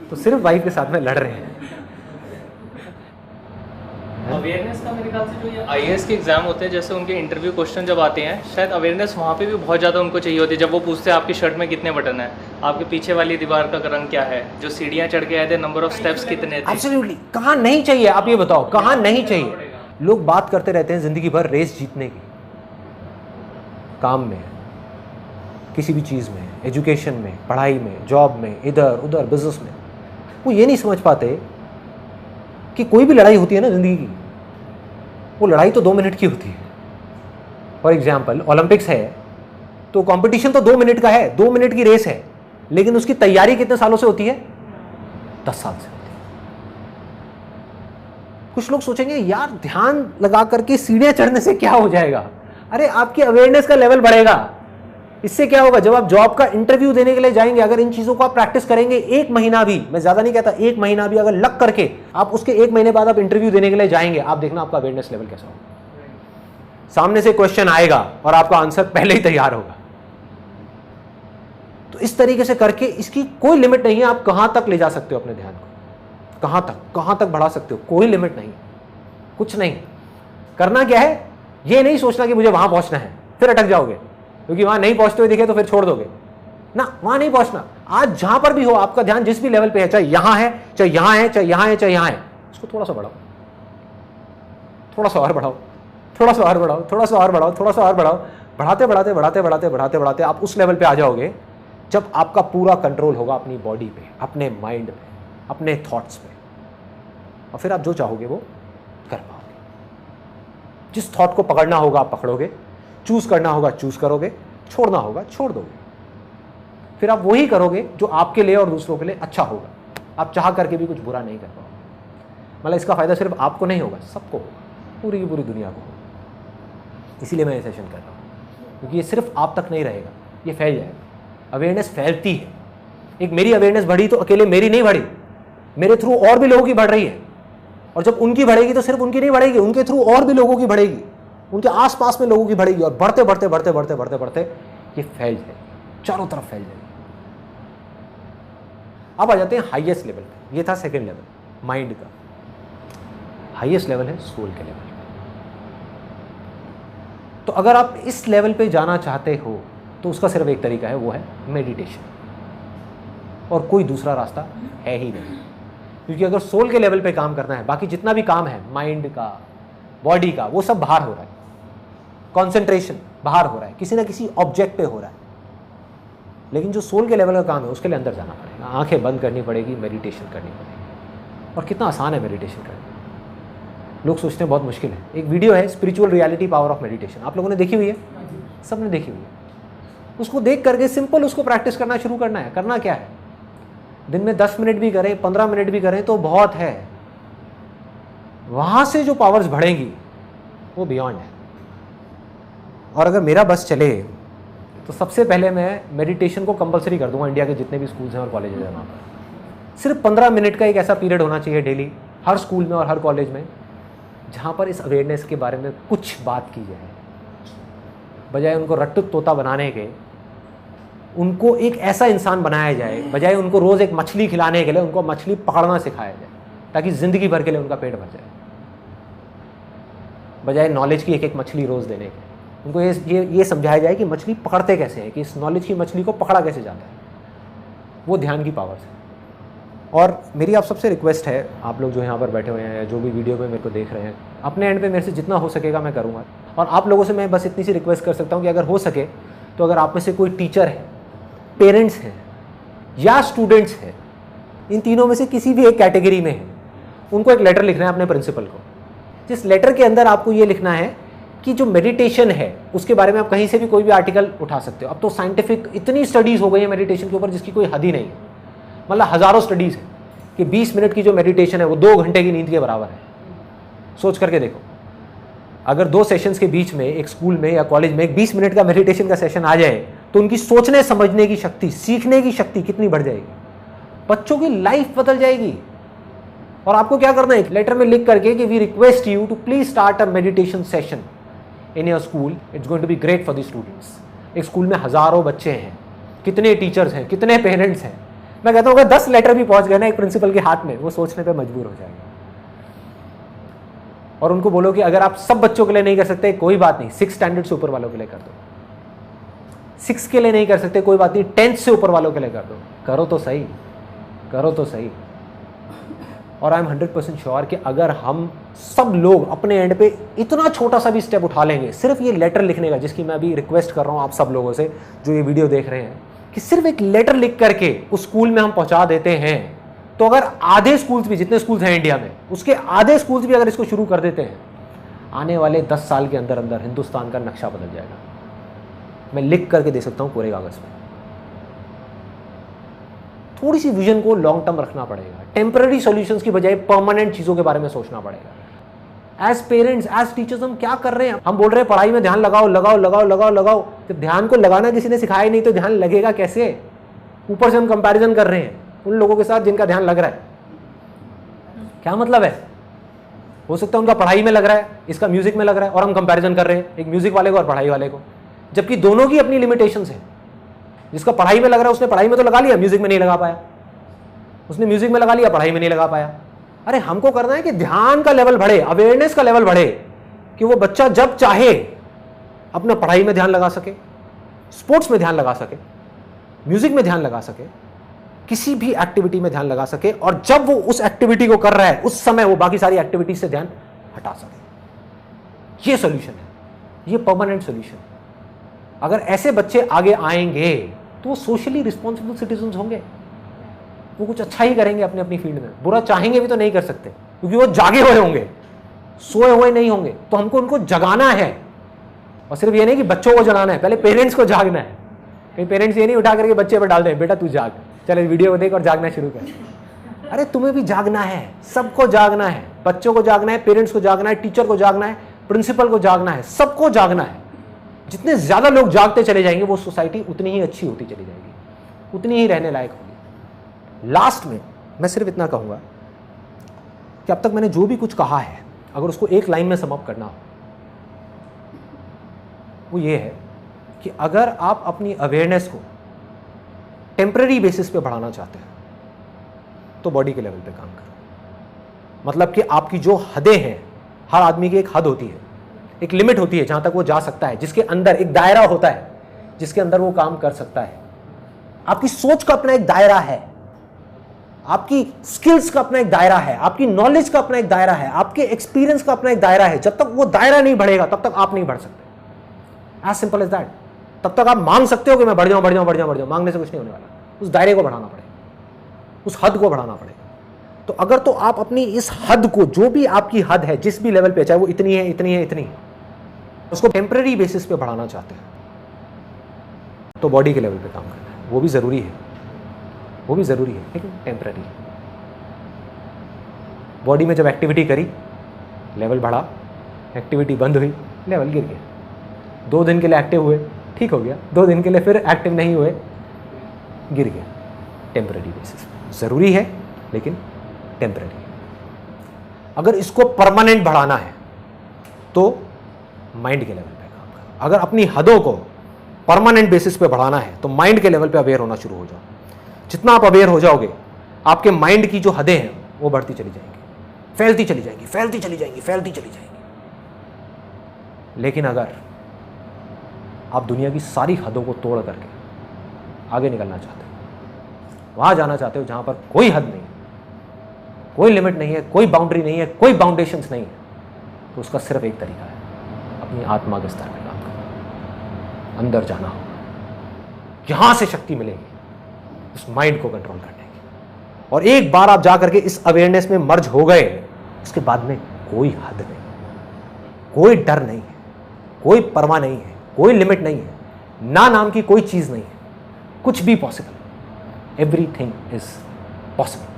तो सिर्फ वाइफ के साथ में लड़ रहे हैं। अवेयरनेस का मेरे ख्याल से जो ये आईएएस के एग्जाम होते हैं, जैसे उनके इंटरव्यू क्वेश्चन जब आते हैं, शायद अवेयरनेस वहाँ पे भी बहुत ज़्यादा उनको चाहिए होती है। जब वो पूछते हैं आपकी शर्ट में कितने बटन है, आपके पीछे वाली दीवार का रंग क्या है, जो सीढ़ियाँ चढ़ के आए थे नंबर ऑफ स्टेप्स कितने थे। एब्सोल्युटली, कहाँ नहीं चाहिए आप ये बताओ, कहाँ नहीं चाहिए? लोग बात करते रहते हैं जिंदगी भर रेस जीतने की, काम में, किसी भी चीज़ में, एजुकेशन में, पढ़ाई में, जॉब में, इधर उधर बिजनेस में। वो ये नहीं समझ पाते कि कोई भी लड़ाई होती है ना जिंदगी की, वो लड़ाई तो 2 मिनट की होती है। फॉर एग्जाम्पल ओलंपिक्स है तो कंपटीशन तो 2 मिनट का है, 2 मिनट की रेस है, लेकिन उसकी तैयारी कितने सालों से होती है? 10 साल से होती है। कुछ लोग सोचेंगे यार ध्यान लगा करके सीढ़ियां चढ़ने से क्या हो जाएगा? अरे आपकी अवेयरनेस का लेवल बढ़ेगा। इससे क्या होगा? जब आप जॉब का इंटरव्यू देने के लिए जाएंगे, अगर इन चीजों को आप प्रैक्टिस करेंगे 1 महीना भी, मैं ज्यादा नहीं कहता, 1 महीना भी अगर लग करके आप उसके 1 महीने बाद आप इंटरव्यू देने के लिए जाएंगे, आप देखना आपका अवेयरनेस लेवल कैसा होगा। सामने से क्वेश्चन आएगा और आपका आंसर पहले ही तैयार होगा। तो इस तरीके से करके इसकी कोई लिमिट नहीं है, आप कहां तक ले जा सकते हो अपने ध्यान को, कहां तक बढ़ा सकते हो, कोई लिमिट नहीं, कुछ नहीं। करना क्या है, ये नहीं सोचना कि मुझे वहां पहुंचना है, फिर अटक जाओगे, क्योंकि वहां नहीं पहुंचते हुए दिखे तो फिर छोड़ दोगे ना। वहां नहीं पहुंचना। आज जहां पर भी हो, आपका ध्यान जिस भी लेवल पे है, चाहे यहां है, चाहे यहां है, चाहे यहां है, चाहे यहां है, उसको थोड़ा सा बढ़ाओ, थोड़ा सा और बढ़ाओ, थोड़ा सा और बढ़ाओ, थोड़ा सा और बढ़ाओ, थोड़ा सा और बढ़ाओ। बढ़ाते बढ़ाते बढ़ाते बढ़ाते बढ़ाते बढ़ाते आप उस लेवल पे आ जाओगे जब आपका पूरा कंट्रोल होगा अपनी बॉडी पे, अपने माइंड पे, अपने थॉट्स पे, और फिर आप जो चाहोगे वो कर पाओगे। जिस थॉट को पकड़ना होगा आप पकड़ोगे, चूज करना होगा चूज करोगे, छोड़ना होगा छोड़ दोगे। फिर आप वही करोगे जो आपके लिए और दूसरों के लिए अच्छा होगा। आप चाह करके भी कुछ बुरा नहीं कर पाओगे। मतलब इसका फायदा सिर्फ आपको नहीं होगा, सबको होगा, पूरी की पूरी दुनिया को होगा। इसीलिए मैं ये सेशन कर रहा हूँ, क्योंकि ये सिर्फ आप तक नहीं रहेगा, ये फैल जाएगा। अवेयरनेस फैलती है। एक मेरी अवेयरनेस बढ़ी तो अकेले मेरी नहीं बढ़ी, मेरे थ्रू और भी लोगों की बढ़ रही है, और जब उनकी बढ़ेगी तो सिर्फ उनकी नहीं बढ़ेगी, उनके थ्रू और भी लोगों की बढ़ेगी, उनके आसपास में लोगों की बढ़ेगी, और बढ़ते बढ़ते बढ़ते बढ़ते बढ़ते बढ़ते ये फैल जाएगी, चारों तरफ फैल जाएगी। अब आ जाते हैं हाईएस्ट लेवल पे। ये था सेकंड लेवल माइंड का। हाईएस्ट लेवल है सोल के लेवल। तो अगर आप इस लेवल पे जाना चाहते हो तो उसका सिर्फ एक तरीका है, वो है मेडिटेशन, और कोई दूसरा रास्ता है ही नहीं। क्योंकि अगर सोल के लेवल पे काम करना है, बाकी जितना भी काम है माइंड का, बॉडी का, वो सब बाहर हो रहा है। कंसंट्रेशन बाहर हो रहा है, किसी ना किसी ऑब्जेक्ट पे हो रहा है। लेकिन जो सोल के लेवल का काम है उसके लिए अंदर जाना पड़ेगा, आंखें बंद करनी पड़ेगी, मेडिटेशन करनी पड़ेगी। और कितना आसान है मेडिटेशन करना, लोग सोचते हैं बहुत मुश्किल है। एक वीडियो है spiritual reality power of meditation, आप लोगों ने देखी हुई है? सबने देखी हुई है। उसको देख करके सिंपल उसको प्रैक्टिस करना शुरू करना है। करना क्या है, दिन में 10 मिनट भी करें, 15 मिनट भी करें तो बहुत है। वहां से जो पावर्स बढ़ेंगी वो बियॉन्ड है। और अगर मेरा बस चले तो सबसे पहले मैं मेडिटेशन को कंपलसरी कर दूंगा। इंडिया के जितने भी स्कूल्स हैं और कॉलेजेस हैं वहाँ पर सिर्फ 15 मिनट का एक ऐसा पीरियड होना चाहिए डेली, हर स्कूल में और हर कॉलेज में, जहाँ पर इस अवेयरनेस के बारे में कुछ बात की जाए। बजाय उनको रट्टू तोता बनाने के, उनको एक ऐसा इंसान बनाया जाए। बजाय उनको रोज़ एक मछली खिलाने के लिए उनको मछली पकड़ना सिखाया जाए, ताकि ज़िंदगी भर के लिए उनका पेट भर जाए। बजाय नॉलेज की एक एक मछली रोज़ देने के, उनको ये समझाया जाए कि मछली पकड़ते कैसे हैं, कि इस नॉलेज की मछली को पकड़ा कैसे जाता है। वो ध्यान की पावर है। और मेरी आप सबसे रिक्वेस्ट है, आप लोग जो यहाँ पर बैठे हुए हैं या जो भी वीडियो में मेरे को देख रहे हैं, अपने एंड पे मेरे से जितना हो सकेगा मैं करूँगा। और आप लोगों से मैं बस इतनी सी रिक्वेस्ट कर सकता हूँ कि अगर हो सके तो अगर आप में से कोई टीचर है, पेरेंट्स हैं या स्टूडेंट्स हैं, इन तीनों में से किसी भी एक कैटेगरी में है, उनको एक लेटर लिखना है अपने प्रिंसिपल को। जिस लेटर के अंदर आपको ये लिखना है कि जो मेडिटेशन है उसके बारे में आप कहीं से भी कोई भी आर्टिकल उठा सकते हो। अब तो साइंटिफिक इतनी स्टडीज़ हो गई है मेडिटेशन के ऊपर जिसकी कोई हद ही नहीं है। मतलब हज़ारों स्टडीज़ हैं कि 20 मिनट की जो मेडिटेशन है वो 2 घंटे की नींद के बराबर है। सोच करके देखो, अगर 2 सेशंस के बीच में एक स्कूल में या कॉलेज में एक 20 मिनट का मेडिटेशन का सेशन आ जाए तो उनकी सोचने समझने की शक्ति, सीखने की शक्ति कितनी बढ़ जाएगी। बच्चों की लाइफ बदल जाएगी। और आपको क्या करना है, लेटर में लिख करके कि we request you to please start a meditation session in your school, it's going to be great for the students. एक स्कूल में हज़ारों बच्चे हैं, कितने टीचर्स हैं, कितने पेरेंट्स हैं। मैं कहता हूँ अगर 10 लेटर भी पहुंच गए ना एक प्रिंसिपल के हाथ में, वो सोचने पे मजबूर हो जाएगा। और उनको बोलो कि अगर आप सब बच्चों के लिए नहीं कर सकते कोई बात नहीं, 6 स्टैंडर्ड से ऊपर वालों के लिए कर दो। 6 के लिए नहीं कर सकते कोई बात नहीं, 10th से ऊपर वालों के लिए कर दो। करो तो सही, करो तो सही। और आई एम 100% श्योर कि अगर हम सब लोग अपने एंड पे इतना छोटा सा भी स्टेप उठा लेंगे, सिर्फ ये लेटर लिखने का, जिसकी मैं अभी रिक्वेस्ट कर रहा हूँ आप सब लोगों से जो ये वीडियो देख रहे हैं, कि सिर्फ एक लेटर लिख करके उस स्कूल में हम पहुंचा देते हैं, तो अगर आधे स्कूल्स भी, जितने स्कूल्स हैं इंडिया में, उसके आधे स्कूल्स भी अगर इसको शुरू कर देते हैं, आने वाले 10 साल के अंदर अंदर हिंदुस्तान का नक्शा बदल जाएगा। मैं लिख करके दे सकता हूँ पूरे कागज में। थोड़ी सी विजन को लॉन्ग टर्म रखना पड़ेगा, टेम्पररी सॉल्यूशंस की बजाय परमानेंट चीजों के बारे में सोचना पड़ेगा। एज पेरेंट्स, एज टीचर्स हम क्या कर रहे हैं? हम बोल रहे हैं पढ़ाई में ध्यान लगाओ लगाओ लगाओ लगाओ लगाओ। जब ध्यान को लगाना किसी ने सिखाया ही नहीं तो ध्यान लगेगा कैसे? ऊपर से हम कंपैरिजन कर रहे हैं उन लोगों के साथ जिनका ध्यान लग रहा है। क्या मतलब है? हो सकता है उनका पढ़ाई में लग रहा है, इसका म्यूजिक में लग रहा है, और हम कंपैरिजन कर रहे हैं एक म्यूजिक वाले को और पढ़ाई वाले को, जबकि दोनों की अपनी लिमिटेशंस है। जिसका पढ़ाई में लग रहा है उसने पढ़ाई में तो लगा लिया, म्यूजिक में नहीं लगा पाया। उसने म्यूजिक में लगा लिया, पढ़ाई में नहीं लगा पाया। अरे हमको करना है कि ध्यान का लेवल बढ़े, अवेयरनेस का लेवल बढ़े, कि वो बच्चा जब चाहे अपना पढ़ाई में ध्यान लगा सके, स्पोर्ट्स में ध्यान लगा सके, म्यूजिक में ध्यान लगा सके, किसी भी एक्टिविटी में ध्यान लगा सके, और जब वो उस एक्टिविटी को कर रहा है उस समय वो बाकी सारी एक्टिविटी से ध्यान हटा सके। ये सॉल्यूशन है, ये परमानेंट सॉल्यूशन। अगर ऐसे बच्चे आगे आएंगे तो वो सोशली रिस्पॉन्सिबल सिटीजन होंगे, वो कुछ अच्छा ही करेंगे अपनी अपनी फील्ड में। बुरा चाहेंगे भी तो नहीं कर सकते, क्योंकि वो जागे हुए होंगे, सोए हुए नहीं होंगे। तो हमको उनको जगाना है, और सिर्फ ये नहीं कि बच्चों को जगाना है, पहले पेरेंट्स को जागना है। कई पेरेंट्स ये नहीं उठा करके बच्चे पर डाल दें, बेटा तू जाग, चल वीडियो को देख और जागना शुरू कर। अरे तुम्हें भी जागना है, सबको जागना है, बच्चों को जागना है, पेरेंट्स को जागना है, टीचर को जागना है, प्रिंसिपल को जागना है, सबको जागना है। जितने ज्यादा लोग जागते चले जाएंगे वो सोसाइटी उतनी ही अच्छी होती चली जाएगी, उतनी ही रहने लायक होगी। लास्ट में मैं सिर्फ इतना कहूंगा कि अब तक मैंने जो भी कुछ कहा है, अगर उसको एक लाइन में सम अप करना हो, वो ये है कि अगर आप अपनी अवेयरनेस को टेम्पररी बेसिस पे बढ़ाना चाहते हैं तो बॉडी के लेवल पे काम करो। मतलब कि आपकी जो हदें हैं, हर आदमी की एक हद होती है, एक लिमिट होती है जहां तक वो जा सकता है, जिसके अंदर एक दायरा होता है जिसके अंदर वो काम कर सकता है। आपकी सोच का अपना एक दायरा है, आपकी स्किल्स का अपना एक दायरा है, आपकी नॉलेज का अपना एक दायरा है, आपके एक्सपीरियंस का अपना एक दायरा है। जब तक वो दायरा नहीं बढ़ेगा तब तक आप नहीं बढ़ सकते। As simple as that. तब तक आप मांग सकते हो कि मैं बढ़ जाऊं बढ़ जाऊं बढ़ जाऊं बढ़ जाऊं, मांगने से कुछ नहीं होने वाला। उस दायरे को बढ़ाना पड़ेगा, उस हद को बढ़ाना पड़ेगा। तो अगर तो आप अपनी इस हद को, जो भी आपकी हद है, जिस भी लेवल पे, चाहे वो इतनी है इतनी है इतनी, उसको टेम्पररी बेसिस पे बढ़ाना चाहते हैं तो बॉडी के लेवल पे काम करना है। वो भी जरूरी है, वो भी जरूरी है, लेकिन टेम्पररी। बॉडी में जब एक्टिविटी करी, लेवल बढ़ा, एक्टिविटी बंद हुई, लेवल गिर गया। 2 दिन के लिए एक्टिव हुए, ठीक हो गया, 2 दिन के लिए फिर एक्टिव नहीं हुए, गिर गया। टेम्पररी बेसिस जरूरी है लेकिन टेम्पररी। अगर इसको परमानेंट बढ़ाना है तो माइंड के लेवल पे काम करो। अगर अपनी हदों को परमानेंट बेसिस पे बढ़ाना है तो माइंड के लेवल पे अवेयर होना शुरू हो जाओ। जितना आप अवेयर हो जाओगे, आपके माइंड की जो हदें हैं वो बढ़ती चली जाएंगी, फैलती चली जाएंगी, फैलती चली जाएंगी, फैलती चली जाएंगी। लेकिन अगर आप दुनिया की सारी हदों को तोड़ करके आगे निकलना चाहते हो, वहां जाना चाहते हो जहां पर कोई हद नहीं है, कोई लिमिट नहीं है, कोई बाउंड्री नहीं है, कोई बाउंडेशंस नहीं है, तो उसका सिर्फ एक तरीका है, अपनी आत्मा के स्तर पर काम करना। अंदर जाना होगा, यहां से शक्ति मिलेगी उस माइंड को कंट्रोल करने की। और एक बार आप जाकर के इस अवेयरनेस में मर्ज हो गए, उसके बाद में कोई हद नहीं, कोई डर नहीं है, कोई परवाह नहीं है, कोई लिमिट नहीं है, ना नाम की कोई चीज नहीं है, कुछ भी पॉसिबल। Everything is possible.